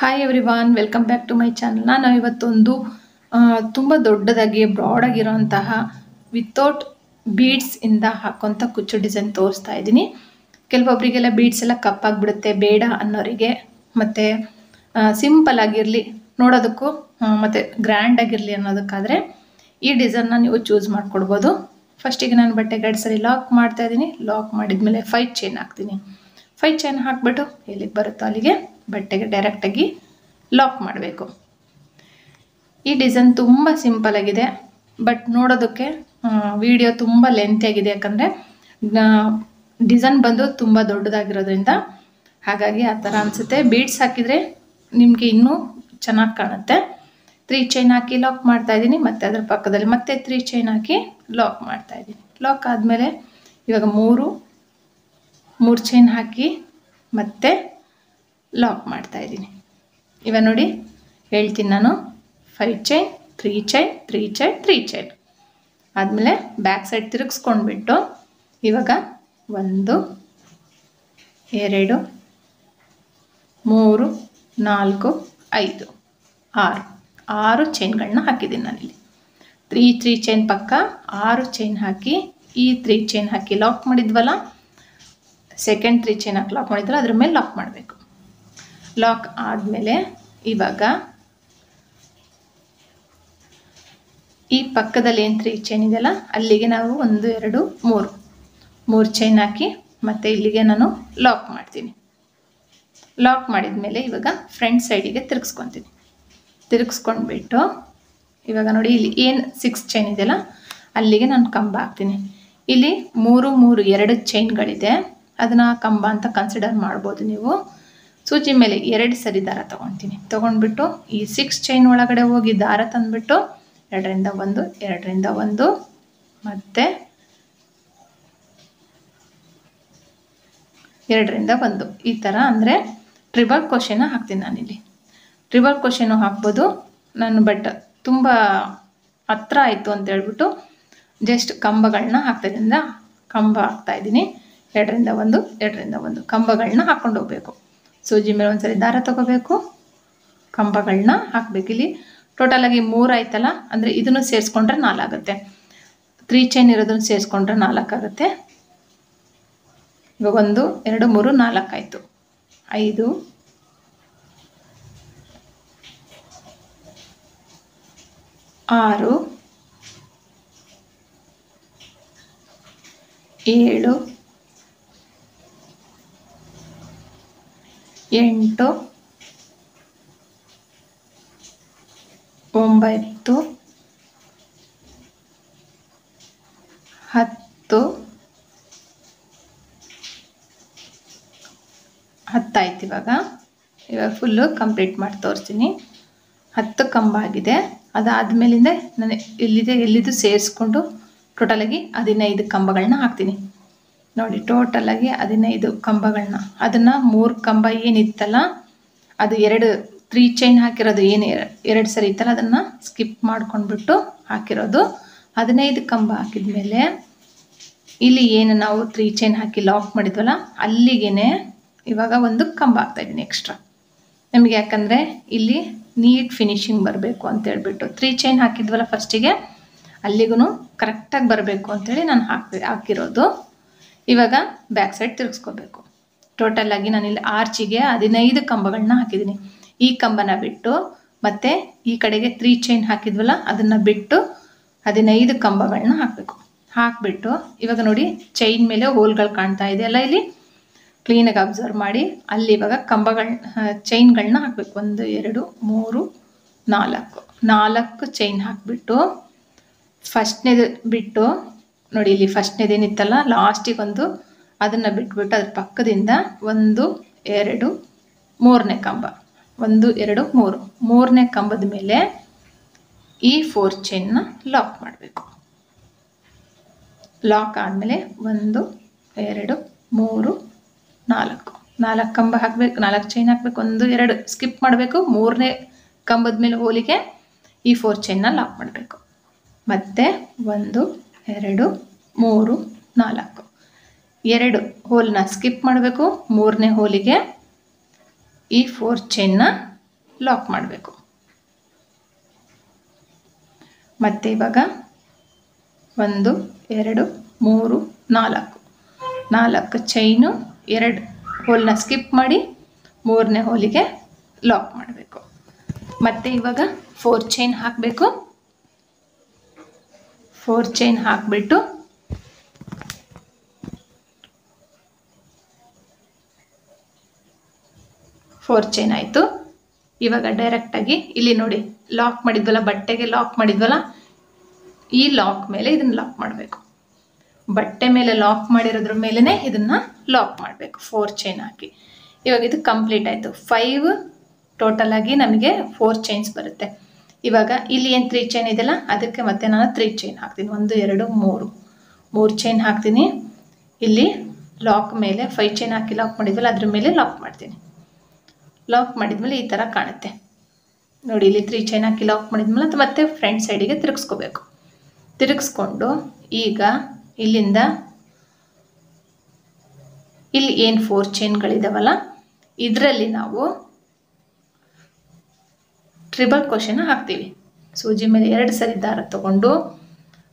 Hi everyone, welcome back to my channel. ನಾನು ಇವತ್ತೊಂದು ತುಂಬ ದೊಡ್ಡದಾಗಿ ಬ್ರಾಡ್ ಆಗಿರೋಂತಹ ವಿತೌಟ್ ಬೀಡ್ಸ್ ಇಂದ ಹಾಕೋಂಥ ಕುಚ್ಚು ಡಿಸೈನ್ ತೋರಿಸ್ತಾ ಇದ್ದೀನಿ. ಕೆಲವೊಬ್ಬರಿಗೆಲ್ಲ ಬೀಡ್ಸ್ ಎಲ್ಲ ಕಪ್ಪಾಗಿಬಿಡುತ್ತೆ ಬೇಡ ಅನ್ನೋರಿಗೆ, ಮತ್ತು ಸಿಂಪಲ್ ಆಗಿರಲಿ ನೋಡೋದಕ್ಕೂ ಮತ್ತು ಗ್ರ್ಯಾಂಡ್ ಆಗಿರಲಿ ಅನ್ನೋದಕ್ಕಾದರೆ ಈ ಡಿಸೈನ್ನ ನೀವು ಚೂಸ್ ಮಾಡಿಕೊಡ್ಬೋದು. ಫಸ್ಟಿಗೆ ನಾನು ಬಟ್ಟೆಗೆ 2 ಸರಿ ಲಾಕ್ ಮಾಡ್ತಾ ಇದ್ದೀನಿ. ಲಾಕ್ ಮಾಡಿದ್ಮೇಲೆ 5 ಚೈನ್ ಹಾಕ್ತೀನಿ. 5 ಚೈನ್ ಹಾಕ್ಬಿಟ್ಟು ಎಲ್ಲಿಗೆ ಬರುತ್ತೋ ಅಲ್ಲಿಗೆ ಬಟ್ಟೆಗೆ ಡೈರೆಕ್ಟಾಗಿ ಲಾಕ್ ಮಾಡಬೇಕು. ಈ ಡಿಸೈನ್ ತುಂಬ ಸಿಂಪಲ್ ಆಗಿದೆ, ಬಟ್ ನೋಡೋದಕ್ಕೆ ವಿಡಿಯೋ ತುಂಬ ಲೆಂತ್ ಆಗಿದೆ, ಯಾಕಂದರೆ ಡಿಸೈನ್ ಬಂದು ತುಂಬ ದೊಡ್ಡದಾಗಿರೋದ್ರಿಂದ ಹಾಗಾಗಿ ಆ ಥರ ಅನಿಸುತ್ತೆ. ಬೀಡ್ಸ್ ಹಾಕಿದರೆ ನಿಮಗೆ ಇನ್ನೂ ಚೆನ್ನಾಗಿ ಕಾಣುತ್ತೆ. 3 ಚೈನ್ ಹಾಕಿ ಲಾಕ್ ಮಾಡ್ತಾ ಇದ್ದೀನಿ. ಮತ್ತು ಅದರ ಪಕ್ಕದಲ್ಲಿ ಮತ್ತೆ 3 ಚೈನ್ ಹಾಕಿ ಲಾಕ್ ಮಾಡ್ತಾ ಇದ್ದೀನಿ. ಲಾಕ್ ಆದಮೇಲೆ ಇವಾಗ 3 ಚೈನ್ ಹಾಕಿ ಮತ್ತೆ ಲಾಕ್ ಮಾಡ್ತಾ ಇದ್ದೀನಿ. ಇವಾಗ ನೋಡಿ ಹೇಳ್ತೀನಿ ನಾನು. 5 ಚೈನ್, 3 ಚೈನ್, 3 ಚೈನ್, 3 ಚೈನ್ ಆದಮೇಲೆ ಬ್ಯಾಕ್ ಸೈಡ್ ತಿರುಗಿಸ್ಕೊಂಡ್ಬಿಟ್ಟು ಇವಾಗ 1 2 3 4 5 6 ಚೈನ್ಗಳನ್ನ ಹಾಕಿದ್ದೀನಿ ನಾನಿಲ್ಲಿ. 3 ಚೈನ್ ಪಕ್ಕ 6 ಚೈನ್ ಹಾಕಿ ಈ 3 ಚೈನ್ ಹಾಕಿ ಲಾಕ್ ಮಾಡಿದ್ವಲ್ಲ, ಸೆಕೆಂಡ್ 3 ಚೈನ್ ಹಾಕಿ ಲಾಕ್ ಮಾಡಿದ್ವಲ್ಲ ಅದ್ರ ಮೇಲೆ ಲಾಕ್ ಮಾಡಬೇಕು. ಲಾಕ್ ಆದಮೇಲೆ ಇವಾಗ ಈ ಪಕ್ಕದಲ್ಲಿ ಏನು 3 ಚೈನ್ ಇದೆಯಲ್ಲ ಅಲ್ಲಿಗೆ ನಾವು 1 2 3 ಚೈನ್ ಹಾಕಿ ಮತ್ತು ಇಲ್ಲಿಗೆ ನಾನು ಲಾಕ್ ಮಾಡ್ತೀನಿ. ಲಾಕ್ ಮಾಡಿದ ಮೇಲೆ ಇವಾಗ ಫ್ರಂಟ್ ಸೈಡಿಗೆ ತಿರುಗಿಸ್ಕೊತೀನಿ. ತಿರುಗಿಸ್ಕೊಂಡ್ಬಿಟ್ಟು ಇವಾಗ ನೋಡಿ ಇಲ್ಲಿ ಏನು 6 ಚೈನ್ ಇದೆಯಲ್ಲ ಅಲ್ಲಿಗೆ ನಾನು ಕಂಬ ಹಾಕ್ತೀನಿ. ಇಲ್ಲಿ 2 ಚೈನ್ಗಳಿದೆ, ಅದನ್ನು ಕಂಬ ಅಂತ ಕನ್ಸಿಡರ್ ಮಾಡ್ಬೋದು ನೀವು. ಸೂಜಿ ಮೇಲೆ 2 ಸರಿ ದಾರ ತೊಗೊತೀನಿ. ತೊಗೊಂಡ್ಬಿಟ್ಟು ಈ 6 ಚೈನ್ ಒಳಗಡೆ ಹೋಗಿ ದಾರ ತಂದುಬಿಟ್ಟು 2ರಿಂದ 1 2ರಿಂದ 1 ಮತ್ತು 2ರಿಂದ 1 ಈ ಥರ, ಅಂದರೆ ಟ್ರಿಬಲ್ ಕ್ರೋಶೆನ ಹಾಕ್ತೀನಿ ನಾನಿಲ್ಲಿ. ಟ್ರಿಬಲ್ ಕ್ರೋಶೆನೂ ಹಾಕ್ಬೋದು ನಾನು, ಬಟ್ ತುಂಬ ಹತ್ರ ಆಯಿತು ಅಂತ ಹೇಳ್ಬಿಟ್ಟು ಜಸ್ಟ್ ಕಂಬಗಳನ್ನ ಹಾಕ್ತಾಯಿದ್ರಿಂದ ಕಂಬ ಹಾಕ್ತಾಯಿದ್ದೀನಿ. 2ರಿಂದ 1 2ರಿಂದ 1 ಕಂಬಗಳನ್ನ ಹಾಕ್ಕೊಂಡು ಹೋಗಬೇಕು. ಸೂಜಿ ಮೇಲೆ ಒಂದ್ಸರಿ ದಾರ ತೊಗೋಬೇಕು, ಕಂಬಗಳನ್ನ ಹಾಕಬೇಕು. ಇಲ್ಲಿ ಟೋಟಲಾಗಿ 3 ಆಯ್ತಲ್ಲ, ಅಂದರೆ ಇದನ್ನು ಸೇರಿಸ್ಕೊಂಡ್ರೆ 4 ಆಗುತ್ತೆ. 3 ಚೈನ್ ಇರೋದನ್ನು ಸೇರಿಸ್ಕೊಂಡ್ರೆ 4 ಆಗುತ್ತೆ. ಇವಾಗ 1 2 3 4 ಆಯಿತು. 5 6 7 8 9 10 ಆಯ್ತು. ಇವಾಗ ಫುಲ್ಲು ಕಂಪ್ಲೀಟ್ ಮಾಡಿ ತೋರಿಸ್ತೀನಿ. 10 ಕಂಬ ಆಗಿದೆ. ಅದಾದಮೇಲಿಂದ ನಾನು ಎಲ್ಲಿದು ಸೇರಿಸ್ಕೊಂಡು ಟೋಟಲಾಗಿ 15 ಕಂಬಗಳನ್ನ ಹಾಕ್ತೀನಿ. ನೋಡಿ ಟೋಟಲಾಗಿ 15 ಕಂಬಗಳನ್ನ, ಅದನ್ನು 3 ಕಂಬ ಏನಿತ್ತಲ್ಲ ಅದು 3 ಚೈನ್ ಹಾಕಿರೋದು ಏನು 2 ಸರಿ ಇತ್ತಲ್ಲ ಅದನ್ನು ಸ್ಕಿಪ್ ಮಾಡ್ಕೊಂಡ್ಬಿಟ್ಟು ಹಾಕಿರೋದು. 15 ಕಂಬ ಹಾಕಿದ್ಮೇಲೆ ಇಲ್ಲಿ ಏನು ನಾವು 3 ಚೈನ್ ಹಾಕಿ ಲಾಕ್ ಮಾಡಿದ್ವಲ್ಲ ಅಲ್ಲಿಗೆ ಇವಾಗ 1 ಕಂಬ ಹಾಕ್ತಾಯಿದ್ದೀನಿ ಎಕ್ಸ್ಟ್ರಾ ನಮಗೆ, ಯಾಕಂದರೆ ಇಲ್ಲಿ ನೀಟ್ ಫಿನಿಶಿಂಗ್ ಬರಬೇಕು ಅಂತೇಳ್ಬಿಟ್ಟು 3 ಚೈನ್ ಹಾಕಿದ್ವಲ್ಲ ಫಸ್ಟಿಗೆ, ಅಲ್ಲಿಗೂ ಕರೆಕ್ಟಾಗಿ ಬರಬೇಕು ಅಂಥೇಳಿ ನಾನು ಹಾಕಿರೋದು. ಇವಾಗ ಬ್ಯಾಕ್ ಸೈಡ್ ತಿರುಗಿಸ್ಕೋಬೇಕು. ಟೋಟಲಾಗಿ ನಾನಿಲ್ಲಿ ಆರ್ಚಿಗೆ 15 ಕಂಬಗಳನ್ನ ಹಾಕಿದ್ದೀನಿ. ಈ ಕಂಬನ ಬಿಟ್ಟು ಮತ್ತು ಈ ಕಡೆಗೆ 3 ಚೈನ್ ಹಾಕಿದ್ವಲ್ಲ ಅದನ್ನು ಬಿಟ್ಟು 15 ಕಂಬಗಳನ್ನ ಹಾಕಬೇಕು. ಹಾಕಿಬಿಟ್ಟು ಇವಾಗ ನೋಡಿ ಚೈನ್ ಮೇಲೆ ಹೋಲ್ಗಳು ಕಾಣ್ತಾ ಇದೆಯಲ್ಲ, ಇಲ್ಲಿ ಕ್ಲೀನಾಗಿ ಅಬ್ಸರ್ವ್ ಮಾಡಿ ಅಲ್ಲಿ ಇವಾಗ ಚೈನ್ಗಳನ್ನ ಹಾಕಬೇಕು. 1 2 3 4 ಚೈನ್ ಹಾಕಿಬಿಟ್ಟು ಫಸ್ಟ್ನೇದು ಬಿಟ್ಟು ನೋಡಿ, ಇಲ್ಲಿ ಫಸ್ಟ್ನೇದೇನಿತ್ತಲ್ಲ ಲಾಸ್ಟಿಗೆ ಅದನ್ನು ಬಿಟ್ಬಿಟ್ಟು ಅದ್ರ ಪಕ್ಕದಿಂದ 1 2 3ನೇ ಕಂಬ 1 2 3 3ನೇ ಕಂಬದ ಮೇಲೆ ಈ 4 ಚೈನ್ನ ಲಾಕ್ ಮಾಡಬೇಕು. ಲಾಕ್ ಆದಮೇಲೆ 1 2 3 4 ಕಂಬ ಹಾಕಬೇಕು, 4 ಚೈನ್ ಹಾಕಬೇಕು, 1 2 ಸ್ಕಿಪ್ ಮಾಡಬೇಕು. 3ನೇ ಕಂಬದ ಮೇಲೆ ಹೋಲಿಗೆ ಈ 4 ಚೈನ್ನ ಲಾಕ್ ಮಾಡಬೇಕು. ಮತ್ತು 1 2 3 4 2 ಹೋಲ್ನ ಸ್ಕಿಪ್ ಮಾಡಬೇಕು. 3ನೇ ಹೋಲಿಗೆ ಈ 4 ಚೈನ್ನ ಲಾಕ್ ಮಾಡಬೇಕು. ಮತ್ತು ಇವಾಗ 1 2 3 4 ಚೈನು, 2 ಹೋಲ್ನ ಸ್ಕಿಪ್ ಮಾಡಿ 3ನೇ ಹೋಲಿಗೆ ಲಾಕ್ ಮಾಡಬೇಕು. ಮತ್ತು ಇವಾಗ 4 ಚೈನ್ ಹಾಕಬೇಕು. 4 ಚೈನ್ ಹಾಕಿಬಿಟ್ಟು ಆಯಿತು. ಇವಾಗ ಡೈರೆಕ್ಟಾಗಿ ಇಲ್ಲಿ ನೋಡಿ ಲಾಕ್ ಮಾಡಿದ್ವಲ್ಲ, ಬಟ್ಟೆಗೆ ಲಾಕ್ ಮಾಡಿದ್ವಲ್ಲ, ಈ ಲಾಕ್ ಮೇಲೆ ಇದನ್ನು ಲಾಕ್ ಮಾಡಬೇಕು. ಬಟ್ಟೆ ಮೇಲೆ ಲಾಕ್ ಮಾಡಿರೋದ್ರ ಮೇಲೇ ಇದನ್ನು ಲಾಕ್ ಮಾಡಬೇಕು 4 ಚೈನ್ ಹಾಕಿ. ಇವಾಗ ಇದು ಕಂಪ್ಲೀಟ್ ಆಯಿತು. 5 ಟೋಟಲ್ ಆಗಿ ನಮಗೆ 4 ಚೈನ್ಸ್ ಬರುತ್ತೆ. ಇವಾಗ ಇಲ್ಲಿ ಏನು 3 ಚೈನ್ ಇದೆಯಲ್ಲ, ಅದಕ್ಕೆ ಮತ್ತೆ ನಾನು 3 ಚೈನ್ ಹಾಕ್ತೀನಿ. 1 2 3 ಚೈನ್ ಹಾಕ್ತೀನಿ. ಇಲ್ಲಿ ಲಾಕ್ ಮೇಲೆ 5 ಚೈನ್ ಹಾಕಿ ಲಾಕ್ ಮಾಡಿದ್ವಲ್ಲ, ಅದ್ರ ಮೇಲೆ ಲಾಕ್ ಮಾಡ್ತೀನಿ. ಲಾಕ್ ಮಾಡಿದ್ಮೇಲೆ ಈ ಥರ ಕಾಣುತ್ತೆ ನೋಡಿ. ಇಲ್ಲಿ 3 ಚೈನ್ ಹಾಕಿ ಲಾಕ್ ಮಾಡಿದ್ಮೇಲೆ ಮತ್ತೆ ಫ್ರಂಟ್ ಸೈಡಿಗೆ ತಿರುಗಿಸ್ಕೋಬೇಕು. ತಿರುಗಿಸ್ಕೊಂಡು ಈಗ ಇಲ್ಲಿಂದ ಇಲ್ಲಿ ಏನು 4 ಚೈನ್ಗಳಿದಾವಲ್ಲ, ಇದರಲ್ಲಿ ನಾವು ಟ್ರಿಬಲ್ ಕ್ರೋಶೆನ ಹಾಕ್ತೀವಿ. ಸೂಜಿ ಮೇಲೆ 2 ಸರಿ ದಾರ ತಗೊಂಡು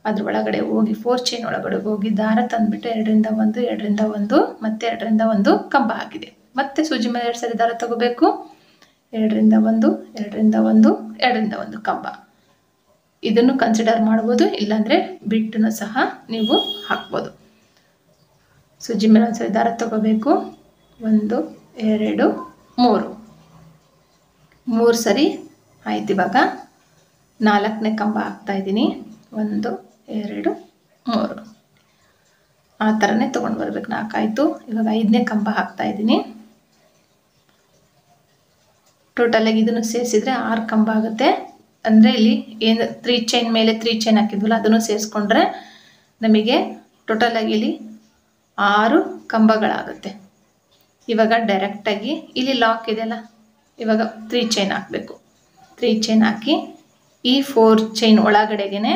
ಅದ್ರ ಒಳಗಡೆ ಹೋಗಿ 4 ಚೈನ್ ಒಳಗಡೆ ಹೋಗಿ ದಾರ ತಂದುಬಿಟ್ಟು 2ರಿಂದ 1 2ರಿಂದ 1 ಮತ್ತೆ 2ರಿಂದ 1 ಕಂಬ ಹಾಕಿದೆ. ಮತ್ತೆ ಸೂಜಿ ಮೇಲೆ 2 ಸರಿ ದಾರ ತಗೋಬೇಕು. 2ರಿಂದ 1 2ರಿಂದ 1 2ರಿಂದ 1 ಕಂಬ. ಇದನ್ನು ಕನ್ಸಿಡರ್ ಮಾಡ್ಬೋದು, ಇಲ್ಲಾಂದರೆ ಬಿಟ್ಟನ್ನು ಸಹ ನೀವು ಹಾಕ್ಬೋದು. ಸೂಜಿ ಮೇಲೆ 1 ಸರಿ ದಾರ ತಗೋಬೇಕು. 1 2 3 ಸರಿ ಆಯ್ತು. ಇವಾಗ 4ನೇ ಕಂಬ ಹಾಕ್ತಾ ಇದ್ದೀನಿ. 1 2 3 ಆ ಥರನೇ ತೊಗೊಂಡು ಬರ್ಬೇಕು. 4 ಆಯಿತು. ಇವಾಗ 5ನೇ ಕಂಬ ಹಾಕ್ತಾ ಇದ್ದೀನಿ. ಟೋಟಲಾಗಿ ಇದನ್ನು ಸೇರಿಸಿದ್ರೆ 6 ಕಂಬ ಆಗುತ್ತೆ. ಅಂದರೆ ಇಲ್ಲಿ ಏನು 3 ಚೈನ್ ಮೇಲೆ 3 ಚೈನ್ ಹಾಕಿದ್ವಲ್ಲ, ಅದನ್ನು ಸೇರಿಸ್ಕೊಂಡ್ರೆ ನಮಗೆ ಟೋಟಲಾಗಿ ಇಲ್ಲಿ 6 ಕಂಬಗಳಾಗುತ್ತೆ. ಇವಾಗ ಡೈರೆಕ್ಟಾಗಿ ಇಲ್ಲಿ ಲಾಕ್ ಇದೆಯಲ್ಲ, ಇವಾಗ 3 ಚೈನ್ ಹಾಕಬೇಕು. 3 ಚೈನ್ ಹಾಕಿ ಈ 4 ಚೈನ್ ಒಳಗಡೆಗೆ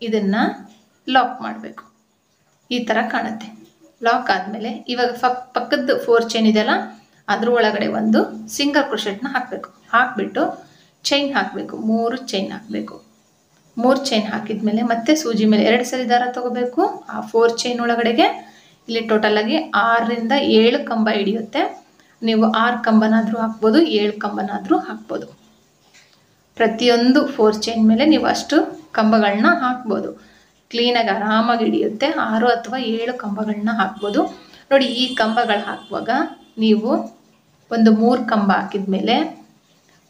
ಇದನ್ನು ಲಾಕ್ ಮಾಡಬೇಕು. ಈ ಥರ ಕಾಣುತ್ತೆ. ಲಾಕ್ ಆದಮೇಲೆ ಇವಾಗ ಪಕ್ಕದ 4 ಚೈನ್ ಇದೆಯಲ್ಲ, ಅದ್ರ ಒಳಗಡೆ ಒಂದು ಸಿಂಗಲ್ ಕ್ರೋಶೆಟ್ನ ಹಾಕಬೇಕು. ಹಾಕಿಬಿಟ್ಟು ಚೈನ್ ಹಾಕಬೇಕು. 3 ಚೈನ್ ಹಾಕಬೇಕು. 3 ಚೈನ್ ಹಾಕಿದ್ಮೇಲೆ ಮತ್ತೆ ಸೂಜಿ ಮೇಲೆ 2 ಸರಿ ದಾರ ತಗೋಬೇಕು. ಆ 4 ಚೈನ್ ಒಳಗಡೆಗೆ ಇಲ್ಲಿ ಟೋಟಲಾಗಿ 6ರಿಂದ 7 ಕಂಬ ಹಿಡಿಯುತ್ತೆ. ನೀವು 6 ಕಂಬನಾದರೂ ಹಾಕ್ಬೋದು, 7 ಕಂಬನಾದರೂ ಹಾಕ್ಬೋದು. ಪ್ರತಿಯೊಂದು 4 ಚೈನ್ ಮೇಲೆ ನೀವು ಅಷ್ಟು ಕಂಬಗಳನ್ನ ಹಾಕ್ಬೋದು. ಕ್ಲೀನಾಗಿ ಆರಾಮಾಗಿ ಹಿಡಿಯುತ್ತೆ. 6 ಅಥವಾ 7 ಕಂಬಗಳನ್ನ ಹಾಕ್ಬೋದು. ನೋಡಿ, ಈ ಕಂಬಗಳು ಹಾಕುವಾಗ ನೀವು ಒಂದು 3 ಕಂಬ ಹಾಕಿದ್ಮೇಲೆ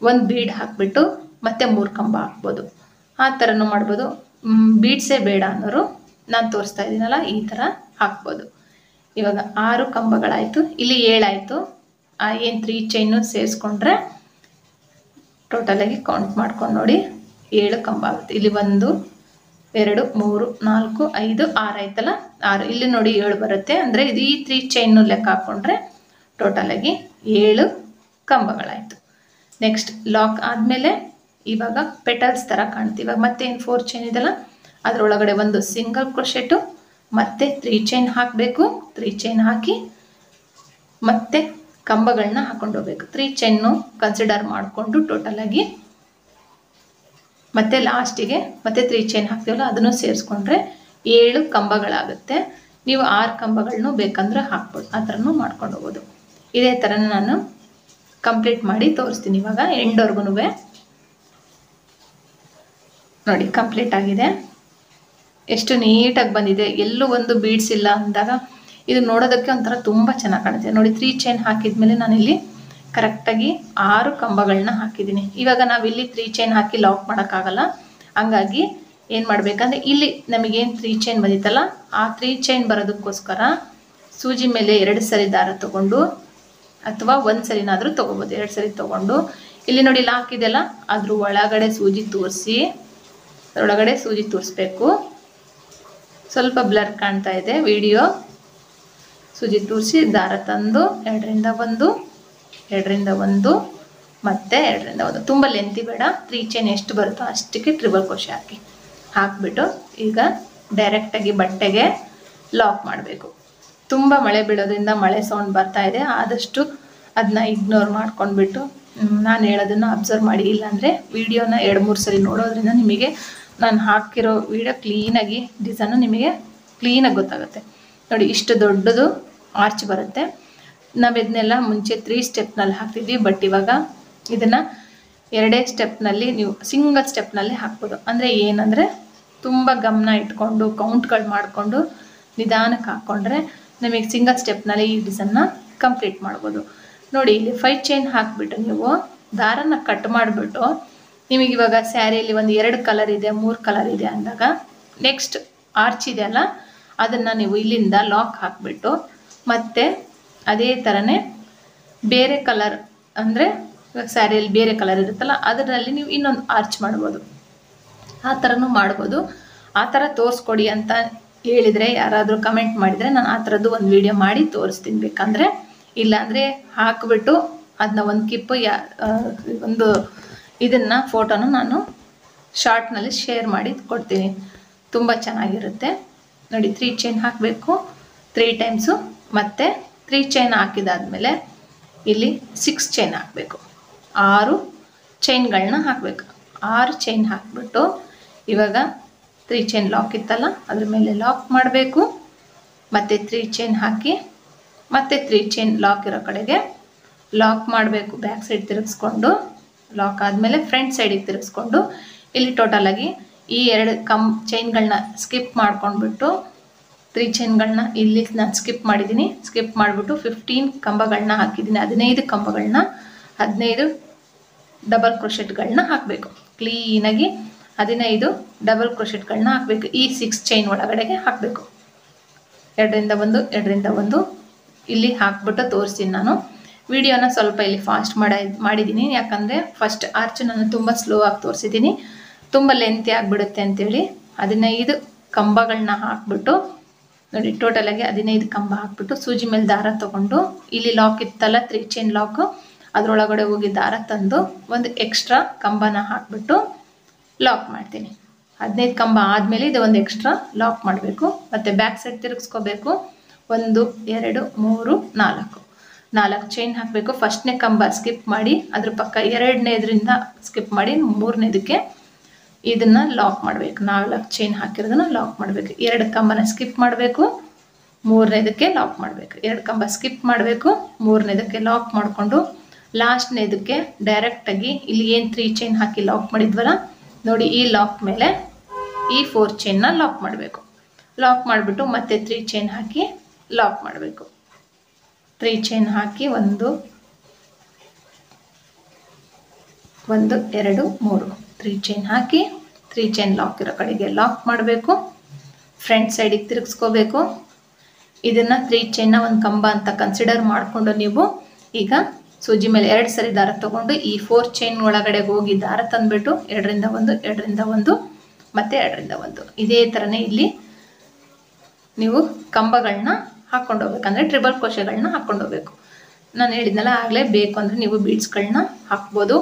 ಒಂದು ಬೀಡ್ ಹಾಕಿಬಿಟ್ಟು ಮತ್ತೆ 3 ಕಂಬ ಹಾಕ್ಬೋದು. ಆ ಥರನೂ ಮಾಡ್ಬೋದು. ಬೀಡ್ಸೇ ಬೇಡ ಅನ್ನೋರು ನಾನು ತೋರಿಸ್ತಾ ಇದ್ದೀನಲ್ಲ, ಈ ಥರ ಹಾಕ್ಬೋದು. ಇವಾಗ 6 ಕಂಬಗಳಾಯಿತು. ಇಲ್ಲಿ 7 ಆಯಿತು. ಏನು 3 ಚೈನು ಸೇರಿಸ್ಕೊಂಡ್ರೆ ಟೋಟಲಾಗಿ ಕೌಂಟ್ ಮಾಡ್ಕೊಂಡು ನೋಡಿ 7 ಕಂಬ ಆಗುತ್ತೆ. ಇಲ್ಲಿ 1 2 3 4 5 6 ಆಯ್ತಲ್ಲ, 6. ಇಲ್ಲಿ ನೋಡಿ 7 ಬರುತ್ತೆ. ಅಂದರೆ ಇದು ಈ 3 ಚೈನು ಲೆಕ್ಕ ಹಾಕ್ಕೊಂಡ್ರೆ ಟೋಟಲಾಗಿ 7 ಕಂಬಗಳಾಯಿತು. ನೆಕ್ಸ್ಟ್ ಲಾಕ್ ಆದಮೇಲೆ ಇವಾಗ ಪೆಟಲ್ಸ್ ಥರ ಕಾಣುತ್ತೆ. ಇವಾಗ ಮತ್ತೆ ಏನು 4 ಚೈನ್ ಇದೆಯಲ್ಲ, ಅದರೊಳಗಡೆ ಒಂದು ಸಿಂಗಲ್ ಕ್ರೋಶೆಟು ಮತ್ತೆ 3 ಚೈನ್ ಹಾಕಬೇಕು. 3 ಚೈನ್ ಹಾಕಿ ಮತ್ತೆ ಕಂಬಗಳನ್ನ ಹಾಕೊಂಡು ಹೋಗ್ಬೇಕು. 3 ಚೈನು ಕನ್ಸಿಡರ್ ಮಾಡಿಕೊಂಡು ಟೋಟಲಾಗಿ ಮತ್ತೆ ಲಾಸ್ಟಿಗೆ ಮತ್ತೆ 3 ಚೈನ್ ಹಾಕ್ತೀವಲ್ಲ, ಅದನ್ನು ಸೇರಿಸ್ಕೊಂಡ್ರೆ 7 ಕಂಬಗಳಾಗುತ್ತೆ. ನೀವು 6 ಕಂಬಗಳನ್ನು ಬೇಕಂದ್ರೆ ಹಾಕ್ಬೋದು. ಆ ಥರನೂ ಮಾಡ್ಕೊಂಡು ಹೋಗ್ಬೋದು. ಇದೇ ಥರ ನಾನು ಕಂಪ್ಲೀಟ್ ಮಾಡಿ ತೋರಿಸ್ತೀನಿ. ಇವಾಗ ಎಂಡ್ವರೆಗೂ ನೋಡಿ ಕಂಪ್ಲೀಟ್ ಆಗಿದೆ. ಎಷ್ಟು ನೀಟಾಗಿ ಬಂದಿದೆ. ಎಲ್ಲೂ ಒಂದು ಬೀಡ್ಸ್ ಇಲ್ಲ ಅಂದಾಗ ಇದು ನೋಡೋದಕ್ಕೆ ಒಂಥರ ತುಂಬ ಚೆನ್ನಾಗಿ ಕಾಣುತ್ತೆ. ನೋಡಿ, 3 ಚೈನ್ ಹಾಕಿದ್ಮೇಲೆ ನಾನಿಲ್ಲಿ ಕರೆಕ್ಟಾಗಿ 6 ಕಂಬಗಳನ್ನ ಹಾಕಿದ್ದೀನಿ. ಇವಾಗ ನಾವಿಲ್ಲಿ 3 ಚೈನ್ ಹಾಕಿ ಲಾಕ್ ಮಾಡೋಕ್ಕಾಗಲ್ಲ. ಹಂಗಾಗಿ ಏನು ಮಾಡಬೇಕಂದ್ರೆ ಇಲ್ಲಿ ನಮಗೇನು 3 ಚೈನ್ ಬಂದಿತ್ತಲ್ಲ, ಆ 3 ಚೈನ್ ಬರೋದಕ್ಕೋಸ್ಕರ ಸೂಜಿ ಮೇಲೆ 2 ಸರಿ ದಾರ ತೊಗೊಂಡು ಅಥವಾ 1 ಸರಿನಾದರೂ ತೊಗೋಬೋದು. 2 ಸರಿ ತೊಗೊಂಡು ಇಲ್ಲಿ ನೋಡಿ ಲಾಕ್ ಇದೆಯಲ್ಲ, ಅದ್ರ ಒಳಗಡೆ ಸೂಜಿ ತೋರಿಸಿ ಅದರೊಳಗಡೆ ಸೂಜಿ ತೋರಿಸ್ಬೇಕು. ಸ್ವಲ್ಪ ಬ್ಲರ್ ಕಾಣ್ತಾ ಇದೆ ವಿಡಿಯೋ. ಸೂಜಿ ತೋರಿಸಿ ದಾರ ತಂದು 2ರಿಂದ 1 2ರಿಂದ 1 ಮತ್ತು 2ರಿಂದ 1. ತುಂಬ ಲೆಂತಿ ಬೇಡ. 3 ಚೈನ್ ಎಷ್ಟು ಬರುತ್ತೋ ಅಷ್ಟಕ್ಕೆ ಟ್ರಿಬಲ್ ಕ್ರೋಶೆ ಹಾಕಿಬಿಟ್ಟು ಈಗ ಡೈರೆಕ್ಟಾಗಿ ಬಟ್ಟೆಗೆ ಲಾಕ್ ಮಾಡಬೇಕು. ತುಂಬ ಮಳೆ ಬೀಳೋದ್ರಿಂದ ಮಳೆ ಸೌಂಡ್ ಬರ್ತಾ ಇದೆ. ಆದಷ್ಟು ಅದನ್ನ ಇಗ್ನೋರ್ ಮಾಡ್ಕೊಂಡ್ಬಿಟ್ಟು ನಾನು ಹೇಳೋದನ್ನು ಅಬ್ಸರ್ವ್ ಮಾಡಿ, ಇಲ್ಲಾಂದರೆ ವೀಡಿಯೋನ 2-3 ಸರಿ ನೋಡೋದ್ರಿಂದ ನಿಮಗೆ ನಾನು ಹಾಕಿರೋ ವೀಡಿಯೋ ಕ್ಲೀನಾಗಿ ಡಿಸೈನು ನಿಮಗೆ ಕ್ಲೀನಾಗಿ ಗೊತ್ತಾಗುತ್ತೆ. ನೋಡಿ ಇಷ್ಟು ದೊಡ್ಡದು ಆರ್ಚ್ ಬರುತ್ತೆ. ನಾವು ಇದನ್ನೆಲ್ಲ ಮುಂಚೆ 3 ಸ್ಟೆಪ್ನಲ್ಲಿ ಹಾಕ್ತಿದ್ವಿ, ಬಟ್ ಇವಾಗ ಇದನ್ನು 2 ಸ್ಟೆಪ್ನಲ್ಲಿ ನೀವು ಸಿಂಗಲ್ ಸ್ಟೆಪ್ನಲ್ಲಿ ಹಾಕ್ಬೋದು. ಅಂದರೆ ಏನಂದರೆ ತುಂಬ ಗಮನ ಇಟ್ಕೊಂಡು ಕೌಂಟ್ಗಳು ಮಾಡಿಕೊಂಡು ನಿಧಾನಕ್ಕೆ ಹಾಕ್ಕೊಂಡ್ರೆ ನಿಮಗೆ ಸಿಂಗಲ್ ಸ್ಟೆಪ್ನಲ್ಲಿ ಈ ಡಿಸೈನ್ನ ಕಂಪ್ಲೀಟ್ ಮಾಡ್ಬೋದು. ನೋಡಿ ಇಲ್ಲಿ 5 ಚೈನ್ ಹಾಕಿಬಿಟ್ಟು ನೀವು ದಾರನ ಕಟ್ ಮಾಡಿಬಿಟ್ಟು ನಿಮಗೆ ಇವಾಗ ಸ್ಯಾರಿಯಲ್ಲಿ ಒಂದು 2 ಕಲರ್ ಇದೆ 3 ಕಲರ್ ಇದೆ ಅಂದಾಗ ನೆಕ್ಸ್ಟ್ ಆರ್ಚ್ ಇದೆಯಲ್ಲ ಅದನ್ನು ನೀವು ಇಲ್ಲಿಂದ ಲಾಕ್ ಹಾಕಿಬಿಟ್ಟು ಮತ್ತೆ ಅದೇ ಥರನೇ ಬೇರೆ ಕಲರ್ ಅಂದರೆ ಸ್ಯಾರಿಯಲ್ಲಿ ಬೇರೆ ಕಲರ್ ಇರುತ್ತಲ್ಲ ಅದರಲ್ಲಿ ನೀವು ಇನ್ನೊಂದು ಆರ್ಚ್ ಮಾಡ್ಬೋದು. ಆ ಥರನೂ ಮಾಡ್ಬೋದು. ಆ ಥರ ತೋರಿಸ್ಕೊಡಿ ಅಂತ ಹೇಳಿದರೆ ಯಾರಾದರೂ ಕಮೆಂಟ್ ಮಾಡಿದರೆ ನಾನು ಆ ಥರದ್ದು ಒಂದು ವಿಡಿಯೋ ಮಾಡಿ ತೋರಿಸ್ತೀನಿ ಬೇಕಂದರೆ. ಇಲ್ಲಾಂದರೆ ಹಾಕಿಬಿಟ್ಟು ಅದನ್ನ ಒಂದು ಕಿಪ್ಪು ಒಂದು ಇದನ್ನು ಫೋಟೋನ ನಾನು ಶಾರ್ಟ್ನಲ್ಲಿ ಶೇರ್ ಮಾಡಿ ಕೊಡ್ತೀನಿ. ತುಂಬ ಚೆನ್ನಾಗಿರುತ್ತೆ. ನೋಡಿ 3 ಚೈನ್ ಹಾಕಬೇಕು 3 ಟೈಮ್ಸು. ಮತ್ತು 3 ಚೈನ್ ಹಾಕಿದಾದ್ಮೇಲೆ ಇಲ್ಲಿ 6 ಚೈನ್ ಹಾಕಬೇಕು. 6 ಚೈನ್ಗಳನ್ನ ಹಾಕಬೇಕು. 6 ಚೈನ್ ಹಾಕಿಬಿಟ್ಟು ಇವಾಗ 3 ಚೈನ್ ಲಾಕ್ ಇತ್ತಲ್ಲ ಅದ್ರ ಮೇಲೆ ಲಾಕ್ ಮಾಡಬೇಕು. ಮತ್ತು 3 ಚೈನ್ ಹಾಕಿ ಮತ್ತು 3 ಚೈನ್ ಲಾಕ್ ಇರೋ ಕಡೆಗೆ ಲಾಕ್ ಮಾಡಬೇಕು. ಬ್ಯಾಕ್ ಸೈಡ್ ತಿರುಗಿಸ್ಕೊಂಡು ಲಾಕ್ ಆದಮೇಲೆ ಫ್ರಂಟ್ ಸೈಡಿಗೆ ತಿರುಗಿಸ್ಕೊಂಡು ಇಲ್ಲಿ ಟೋಟಲಾಗಿ ಈ 2 ಚೈನ್ಗಳನ್ನ ಸ್ಕಿಪ್ ಮಾಡ್ಕೊಂಡ್ಬಿಟ್ಟು 3 ಚೈನ್ಗಳನ್ನ ಇಲ್ಲಿ ನಾನು ಸ್ಕಿಪ್ ಮಾಡಿದ್ದೀನಿ. ಸ್ಕಿಪ್ ಮಾಡಿಬಿಟ್ಟು 15 ಕಂಬಗಳನ್ನ ಹಾಕಿದ್ದೀನಿ. 15 ಕಂಬಗಳನ್ನ 15 ಡಬಲ್ ಕ್ರೋಶೆಟ್ಗಳನ್ನ ಹಾಕಬೇಕು. ಕ್ಲೀನಾಗಿ 15 ಡಬಲ್ ಕ್ರೋಶೆಟ್ಗಳನ್ನ ಹಾಕಬೇಕು. ಈ 6 ಚೈನ್ ಒಳಗಡೆಗೆ ಹಾಕಬೇಕು. 2ರಿಂದ 1 2ರಿಂದ 1 ಇಲ್ಲಿ ಹಾಕ್ಬಿಟ್ಟು ತೋರಿಸ್ತೀನಿ. ನಾನು ವಿಡಿಯೋನ ಸ್ವಲ್ಪ ಇಲ್ಲಿ ಫಾಸ್ಟ್ ಮಾಡಿದ್ದೀನಿ, ಯಾಕಂದರೆ ಫಸ್ಟ್ ಆರ್ಚ್ ನಾನು ತುಂಬ ಸ್ಲೋ ಆಗಿ ತೋರಿಸಿದ್ದೀನಿ, ತುಂಬ ಲೆಂತಿ ಆಗಿಬಿಡುತ್ತೆ ಅಂತೇಳಿ. 15 ಕಂಬಗಳನ್ನ ಹಾಕ್ಬಿಟ್ಟು ನೋಡಿ ಟೋಟಲಾಗಿ 15 ಕಂಬ ಹಾಕ್ಬಿಟ್ಟು ಸೂಜಿ ಮೇಲೆ ದಾರ ತೊಗೊಂಡು ಇಲ್ಲಿ ಲಾಕ್ ಇತ್ತಲ್ಲ 3 ಚೈನ್ ಲಾಕು ಅದರೊಳಗಡೆ ಹೋಗಿ ದಾರ ತಂದು ಒಂದು ಎಕ್ಸ್ಟ್ರಾ ಕಂಬನ ಹಾಕ್ಬಿಟ್ಟು ಲಾಕ್ ಮಾಡ್ತೀನಿ. 15 ಕಂಬ ಆದಮೇಲೆ ಇದು ಒಂದು ಎಕ್ಸ್ಟ್ರಾ ಲಾಕ್ ಮಾಡಬೇಕು. ಮತ್ತು ಬ್ಯಾಕ್ ಸೈಡ್ ತಿರುಗಿಸ್ಕೋಬೇಕು. 1 2 3 4 ಚೈನ್ ಹಾಕಬೇಕು. ಫಸ್ಟ್ನೇ ಕಂಬ ಸ್ಕಿಪ್ ಮಾಡಿ ಅದ್ರ ಪಕ್ಕ 2ನೇದ್ರಿಂದ ಸ್ಕಿಪ್ ಮಾಡಿ 3ನೇದಕ್ಕೆ ಇದನ್ನು ಲಾಕ್ ಮಾಡಬೇಕು. 4 ಚೈನ್ ಹಾಕಿರೋದನ್ನು ಲಾಕ್ ಮಾಡಬೇಕು. 2 ಕಂಬನ ಸ್ಕಿಪ್ ಮಾಡಬೇಕು. 3ನೇದಕ್ಕೆ ಲಾಕ್ ಮಾಡಬೇಕು. 2 ಕಂಬ ಸ್ಕಿಪ್ ಮಾಡಬೇಕು. 3ನೇದಕ್ಕೆ ಲಾಕ್ ಮಾಡಿಕೊಂಡು ಲಾಸ್ಟ್ನೇದಕ್ಕೆ ಡೈರೆಕ್ಟಾಗಿ ಇಲ್ಲಿ ಏನು 3 ಚೈನ್ ಹಾಕಿ ಲಾಕ್ ಮಾಡಿದ್ವಲ್ಲ ನೋಡಿ ಈ ಲಾಕ್ ಮೇಲೆ ಈ 4 ಚೈನ್ನ ಲಾಕ್ ಮಾಡಬೇಕು. ಲಾಕ್ ಮಾಡಿಬಿಟ್ಟು ಮತ್ತೆ 3 ಚೈನ್ ಹಾಕಿ ಲಾಕ್ ಮಾಡಬೇಕು. 3 ಚೈನ್ ಹಾಕಿ 1 2 3 3 ಚೈನ್ ಹಾಕಿ 3 ಚೈನ್ ಲಾಕ್ ಇರೋ ಕಡೆಗೆ ಲಾಕ್ ಮಾಡಬೇಕು. ಫ್ರಂಟ್ ಸೈಡಿಗೆ ತಿರುಗಿಸ್ಕೋಬೇಕು. ಇದನ್ನು 3 ಚೈನ್ನ ಒಂದು ಕಂಬ ಅಂತ ಕನ್ಸಿಡರ್ ಮಾಡಿಕೊಂಡು ನೀವು ಈಗ ಸೂಜಿ ಮೇಲೆ 2 ಸರಿ ದಾರ ತೊಗೊಂಡು ಈ 4 ಚೈನ್ ಒಳಗಡೆ ಹೋಗಿ ದಾರ ತಂದುಬಿಟ್ಟು 2ರಿಂದ 1 2ರಿಂದ 1 ಮತ್ತು 2ರಿಂದ 1 ಇದೇ ಥರನೇ ಇಲ್ಲಿ ನೀವು ಕಂಬಗಳನ್ನ ಹಾಕ್ಕೊಂಡು ಹೋಗ್ಬೇಕಂದ್ರೆ ಟ್ರಿಬಲ್ ಕ್ರೋಶೆಗಳನ್ನ ಹಾಕ್ಕೊಂಡು ಹೋಗ್ಬೇಕು. ನಾನು ಹೇಳಿದ್ನಲ್ಲ ಆಗಲೇ ಬೇಕು ಅಂದರೆ ನೀವು ಬೀಡ್ಸ್ಗಳನ್ನ ಹಾಕ್ಬೋದು,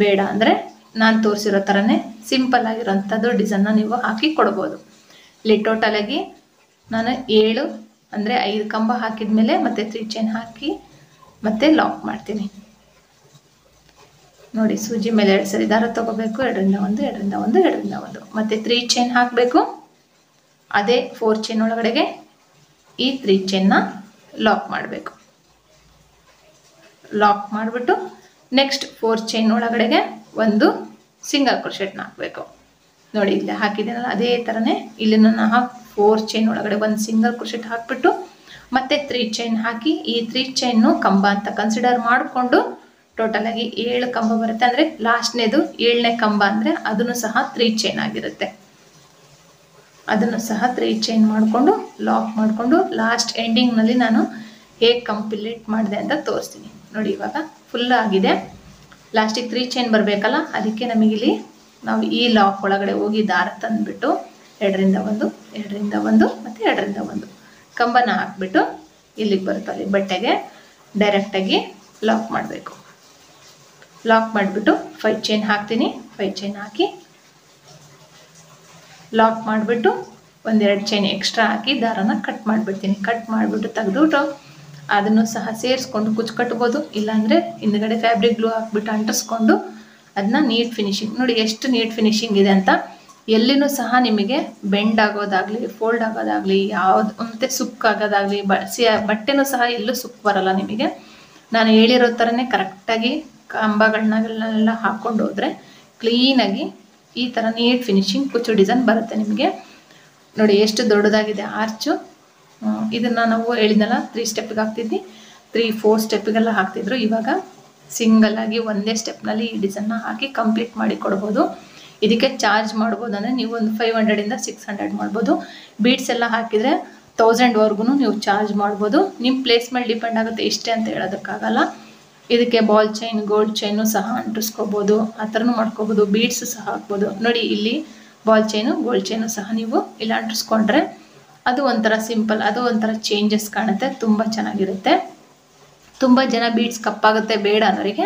ಬೇಡ ಅಂದರೆ ನಾನು ತೋರಿಸಿರೋ ಥರನೇ ಸಿಂಪಲ್ ಆಗಿರೋಂಥದ್ದು ಡಿಸೈನ್ನ ನೀವು ಹಾಕಿ ಕೊಡ್ಬೋದು. ಇಲ್ಲಿ ಟೋಟಲಾಗಿ ನಾನು 7 ಅಂದರೆ 5 ಕಂಬ ಹಾಕಿದ ಮೇಲೆ ಮತ್ತೆ 3 ಚೈನ್ ಹಾಕಿ ಮತ್ತೆ ಲಾಕ್ ಮಾಡ್ತೀನಿ. ನೋಡಿ ಸೂಜಿ ಮೇಲೆ 2 ಸರಿ ದಾರ ತೊಗೋಬೇಕು. 2ರಿಂದ 1 2ರಿಂದ 1 2ರಿಂದ 1 ಮತ್ತು 3 ಚೈನ್ ಹಾಕಬೇಕು. ಅದೇ 4 ಚೈನ್ ಒಳಗಡೆಗೆ ಈ 3 ಚೈನ್ನ ಲಾಕ್ ಮಾಡಬೇಕು. ಲಾಕ್ ಮಾಡಿಬಿಟ್ಟು ನೆಕ್ಸ್ಟ್ 4 ಚೈನ್ ಒಳಗಡೆಗೆ ಒಂದು ಸಿಂಗಲ್ ಕ್ರೋಶೆಟ್ನ ಹಾಕಬೇಕು. ನೋಡಿ ಇಲ್ಲಿ ಹಾಕಿದ್ದೀನಲ್ಲ ಅದೇ ಥರನೇ ಇಲ್ಲಿ ನಾನು 4 ಚೈನ್ ಒಳಗಡೆ ಒಂದು ಸಿಂಗಲ್ ಕ್ರೋಶೆಟ್ ಹಾಕಿಬಿಟ್ಟು ಮತ್ತೆ 3 ಚೈನ್ ಹಾಕಿ ಈ 3 ಚೈನ್ನು ಕಂಬ ಅಂತ ಕನ್ಸಿಡರ್ ಮಾಡಿಕೊಂಡು ಟೋಟಲಾಗಿ 7 ಕಂಬ ಬರುತ್ತೆ. ಅಂದರೆ ಲಾಸ್ಟ್ನೇದು 7ನೇ ಕಂಬ ಅಂದರೆ ಅದನ್ನು ಸಹ 3 ಚೈನ್ ಆಗಿರುತ್ತೆ. ಅದನ್ನು ಸಹ 3 ಚೈನ್ ಮಾಡಿಕೊಂಡು ಲಾಕ್ ಮಾಡಿಕೊಂಡು ಲಾಸ್ಟ್ ಎಂಡಿಂಗ್ನಲ್ಲಿ ನಾನು ಹೇಗೆ ಕಂಪ್ಲೀಟ್ ಮಾಡಿದೆ ಅಂತ ತೋರಿಸ್ತೀನಿ. ನೋಡಿ ಇವಾಗ ಫುಲ್ ಆಗಿದೆ. ಲಾಸ್ಟಿಗೆ 3 ಚೈನ್ ಬರಬೇಕಲ್ಲ, ಅದಕ್ಕೆ ನಮಗಿಲ್ಲಿ ನಾವು ಈ ಲಾಕ್ ಒಳಗಡೆ ಹೋಗಿ ದಾರ ತಂದುಬಿಟ್ಟು 2ರಿಂದ 1 2ರಿಂದ 1 ಮತ್ತು 2ರಿಂದ 1 ಕಂಬನ ಹಾಕ್ಬಿಟ್ಟು ಇಲ್ಲಿಗೆ ಬರುತ್ತಲ್ಲಿ ಬಟ್ಟೆಗೆ ಡೈರೆಕ್ಟಾಗಿ ಲಾಕ್ ಮಾಡಬೇಕು. ಲಾಕ್ ಮಾಡಿಬಿಟ್ಟು 5 ಚೈನ್ ಹಾಕ್ತೀನಿ. 5 ಚೈನ್ ಹಾಕಿ ಲಾಕ್ ಮಾಡಿಬಿಟ್ಟು 1-2 ಚೈನ್ ಎಕ್ಸ್ಟ್ರಾ ಹಾಕಿ ದಾರನ ಕಟ್ ಮಾಡಿಬಿಡ್ತೀನಿ. ಕಟ್ ಮಾಡಿಬಿಟ್ಟು ತೆಗೆದುಬಿಟ್ಟು ಅದನ್ನು ಸಹ ಸೇರಿಸ್ಕೊಂಡು ಕುಚ್ಚು ಕಟ್ಬೋದು. ಇಲ್ಲಾಂದರೆ ಹಿಂದ್ಗಡೆ ಫ್ಯಾಬ್ರಿಕ್ ಗ್ಲೂ ಹಾಕ್ಬಿಟ್ಟು ಅಂಟಿಸ್ಕೊಂಡು ಅದನ್ನ ನೀಟ್ ಫಿನಿಶಿಂಗ್ ನೋಡಿ ಎಷ್ಟು ನೀಟ್ ಫಿನಿಶಿಂಗ್ ಇದೆ ಅಂತ. ಎಲ್ಲಿನೂ ಸಹ ನಿಮಗೆ ಬೆಂಡ್ ಆಗೋದಾಗಲಿ ಫೋಲ್ಡ್ ಆಗೋದಾಗಲಿ ಯಾವುದು ಮತ್ತು ಸುಕ್ಕಾಗೋದಾಗಲಿ ಬಟ್ಟೆನೂ ಸಹ ಎಲ್ಲೂ ಸುಕ್ಕು ಬರಲ್ಲ ನಿಮಗೆ. ನಾನು ಹೇಳಿರೋ ಥರನೇ ಕರೆಕ್ಟಾಗಿ ಕಂಬಗಳನ್ನೆಲ್ಲ ಹಾಕ್ಕೊಂಡು ಹೋದರೆ ಕ್ಲೀನಾಗಿ ಈ ಥರ ನೀಟ್ ಫಿನಿಶಿಂಗ್ ಕುಚ್ಚು ಡಿಸೈನ್ ಬರುತ್ತೆ ನಿಮಗೆ. ನೋಡಿ ಎಷ್ಟು ದೊಡ್ಡದಾಗಿದೆ ಆರ್ಚು. ಇದನ್ನು ನಾವು ಹೇಳಿದ್ನಲ್ಲ 3 ಸ್ಟೆಪ್ಪಿಗೆ ಹಾಕ್ತಿದ್ವಿ, 3-4 ಸ್ಟೆಪ್ಪಿಗೆಲ್ಲ ಹಾಕ್ತಿದ್ರು. ಇವಾಗ ಸಿಂಗಲ್ಲಾಗಿ ಒಂದೇ ಸ್ಟೆಪ್ನಲ್ಲಿ ಈ ಡಿಸೈನ್ನ ಹಾಕಿ ಕಂಪ್ಲೀಟ್ ಮಾಡಿ ಕೊಡ್ಬೋದು. ಇದಕ್ಕೆ ಚಾರ್ಜ್ ಮಾಡ್ಬೋದು ಅಂದರೆ ನೀವು ಒಂದು 500ಇಂದ 600 ಮಾಡ್ಬೋದು. ಬೀಡ್ಸ್ ಎಲ್ಲ ಹಾಕಿದರೆ 1000ವರೆಗೂ ನೀವು ಚಾರ್ಜ್ ಮಾಡ್ಬೋದು. ನಿಮ್ಮ ಪ್ಲೇಸ್ ಮೇಲೆ ಡಿಪೆಂಡ್ ಆಗುತ್ತೆ, ಇಷ್ಟೇ ಅಂತ ಹೇಳೋದಕ್ಕಾಗಲ್ಲ. ಇದಕ್ಕೆ ಬಾಲ್ ಚೈನ್ ಗೋಲ್ಡ್ ಚೈನು ಸಹ ಅಂಟಿಸ್ಕೋಬೋದು, ಆ ಥರನೂ ಮಾಡ್ಕೋಬೋದು. ಬೀಡ್ಸ್ ಸಹ ಹಾಕ್ಬೋದು. ನೋಡಿ ಇಲ್ಲಿ ಬಾಲ್ ಚೈನು ಗೋಲ್ಡ್ ಚೈನು ಸಹ ನೀವು ಇಲ್ಲಿ ಅಂಟಿಸ್ಕೊಂಡ್ರೆ ಅದು ಒಂಥರ ಸಿಂಪಲ್, ಅದು ಒಂಥರ ಚೇಂಜಸ್ ಕಾಣುತ್ತೆ, ತುಂಬ ಚೆನ್ನಾಗಿರುತ್ತೆ. ತುಂಬ ಜನ ಬೀಡ್ಸ್ ಕಪ್ಪಾಗುತ್ತೆ ಬೇಡ ಅನ್ನೋರಿಗೆ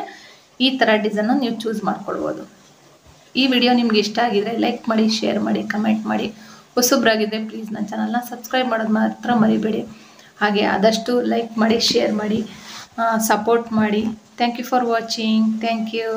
ಈ ಥರ ಡಿಸೈನ್ನ ನೀವು ಚೂಸ್ ಮಾಡ್ಕೊಳ್ಬೋದು. ಈ ವಿಡಿಯೋ ನಿಮ್ಗೆ ಇಷ್ಟ ಆಗಿದ್ರೆ ಲೈಕ್ ಮಾಡಿ, ಶೇರ್ ಮಾಡಿ, ಕಮೆಂಟ್ ಮಾಡಿ. ಹೊಸಬ್ರಾಗಿದ್ದರೆ ಪ್ಲೀಸ್ ನನ್ನ ಚಾನಲ್ನ ಸಬ್ಸ್ಕ್ರೈಬ್ ಮಾಡೋದು ಮಾತ್ರ ಮರಿಬೇಡಿ. ಹಾಗೆ ಆದಷ್ಟು ಲೈಕ್ ಮಾಡಿ, ಶೇರ್ ಮಾಡಿ, ಸಪೋರ್ಟ್ ಮಾಡಿ. Thank you for watching. Thank you.